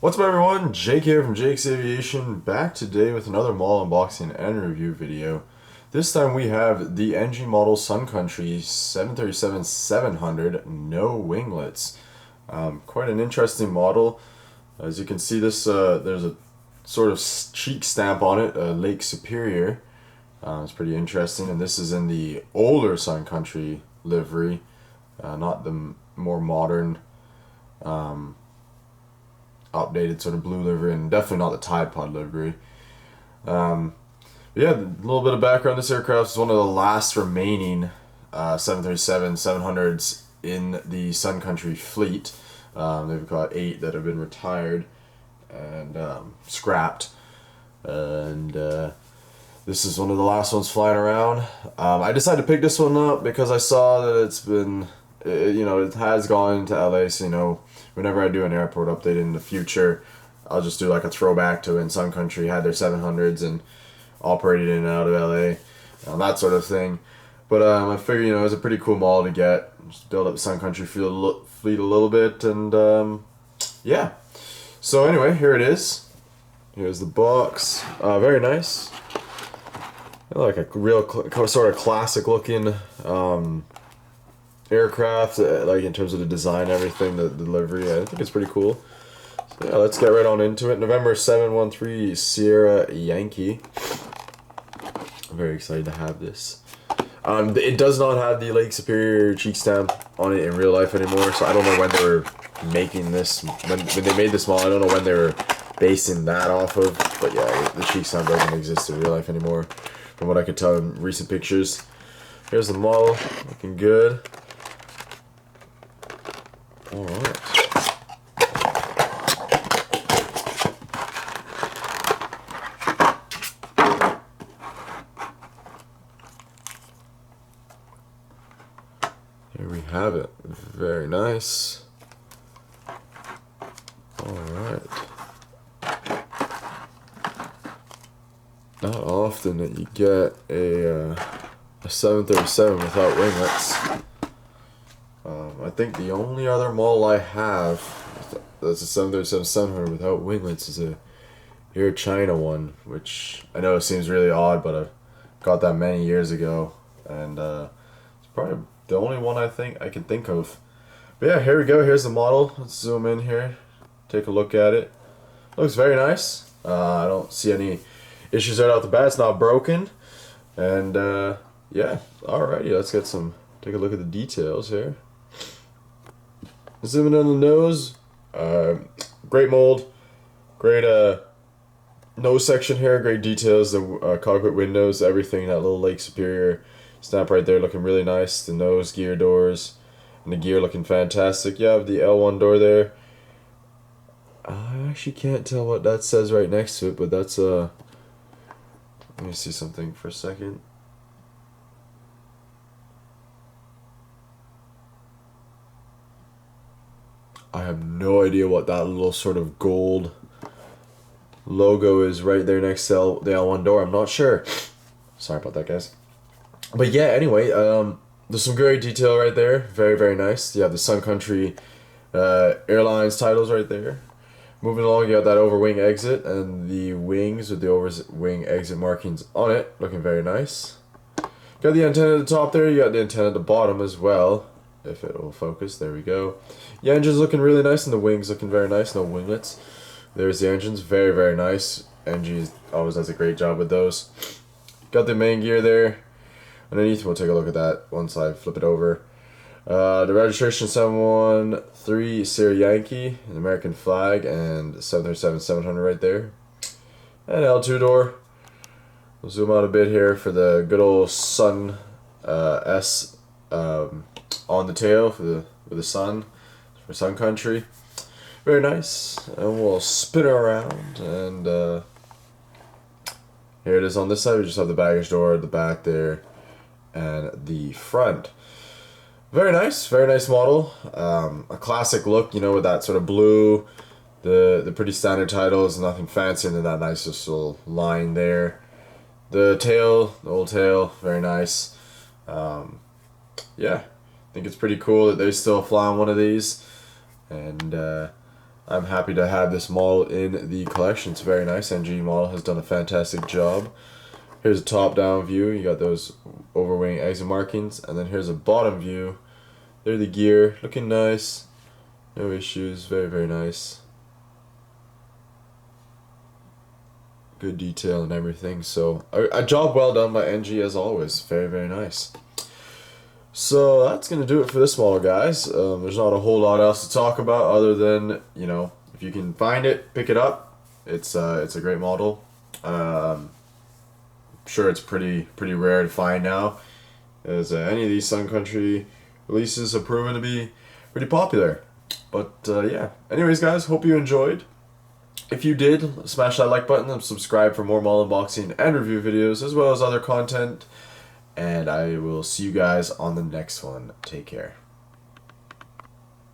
What's up everyone, Jake here from Jake's Aviation, back today with another mall unboxing and review video. This time we have the NG model Sun Country 737-700, no winglets. Quite an interesting model. As you can see, this there's a sort of cheek stamp on it, Lake Superior. It's pretty interesting, and this is in the older Sun Country livery, not the more modern updated sort of blue livery, and definitely not the Tide Pod livery. Yeah, a little bit of background. This aircraft is one of the last remaining 737-700s in the Sun Country fleet. They've got 8 that have been retired and scrapped, and this is one of the last ones flying around. I decided to pick this one up because I saw that it's been, it has gone to LA, so whenever I do an airport update in the future, I'll just do like a throwback to when Sun Country had their 700s and operated in and out of LA, that sort of thing. But I figured, it was a pretty cool model to get, just build up the Sun Country fleet a little bit, and yeah. So anyway, here it is. Here's the box. Very nice. Like a real sort of classic looking aircraft, like in terms of the design and everything, the delivery. I think it's pretty cool. So yeah, let's get right on into it. November 713 Sierra Yankee. I'm very excited to have this. It does not have the Lake Superior cheek stamp on it in real life anymore, so I don't know when they were making this, when they made this model. I don't know when they were basing that off of, but yeah, the cheek stamp doesn't exist in real life anymore, from what I could tell in recent pictures. Here's the model, looking good. Alright. Here we have it. Very nice. Alright. Not often that you get a 737 without winglets. I think the only other model I have that's a 737-700 without winglets is a Air China one, which I know seems really odd, but I got that many years ago, and it's probably the only one I think I can think of. But yeah, here we go. Here's the model. Let's zoom in here, take a look at it. Looks very nice. I don't see any issues right out the bat. It's not broken, and yeah. Alrighty, let's take a look at the details here. Zooming in on the nose, great mold, great nose section here, great details, the cockpit windows, everything, that little Lake Superior stamp right there looking really nice, the nose gear doors, and the gear looking fantastic. You have the L1 door there. I actually can't tell what that says right next to it, but that's let me see something for a second. I have no idea what that little sort of gold logo is right there next to the L1 door. I'm not sure. Sorry about that, guys. But yeah, anyway, there's some great detail right there. Very, very nice. You have the Sun Country Airlines titles right there. Moving along, you got that overwing exit and the wings with the overwing exit markings on it. Looking very nice. Got the antenna at the top there. You got the antenna at the bottom as well. If it will focus, there we go. The engine's looking really nice, and the wings looking very nice. No winglets. There's the engines, very, very nice. NG always does a great job with those. Got the main gear there. Underneath, we'll take a look at that once I flip it over. The registration 713 Sierra Yankee, an American flag, and 737-700 right there. And L2 door. We'll zoom out a bit here for the good old Sun S on the tail with the sun for Sun Country. Very nice. And we'll spin it around, and here it is on this side. We just have the baggage door at the back there and the front. Very nice model. A classic look, with that sort of blue, the pretty standard titles, nothing fancier than that nice little line there. The tail, the old tail, very nice. Yeah, I think it's pretty cool that they still fly on one of these, and I'm happy to have this model in the collection. It's a very nice. NG model has done a fantastic job. Here's a top-down view. You got those overwing exit markings, and then here's a bottom view. There the gear, looking nice. No issues. Very, very nice. Good detail and everything. So a job well done by NG as always. Very, very nice. So that's gonna do it for this model, guys. There's not a whole lot else to talk about other than, you know, if you can find it, pick it up. It's a great model. I'm sure it's pretty rare to find now, as any of these Sun Country releases have proven to be pretty popular. But yeah. Anyways, guys, hope you enjoyed. If you did, smash that like button and subscribe for more model unboxing and review videos, as well as other content. And I will see you guys on the next one. Take care.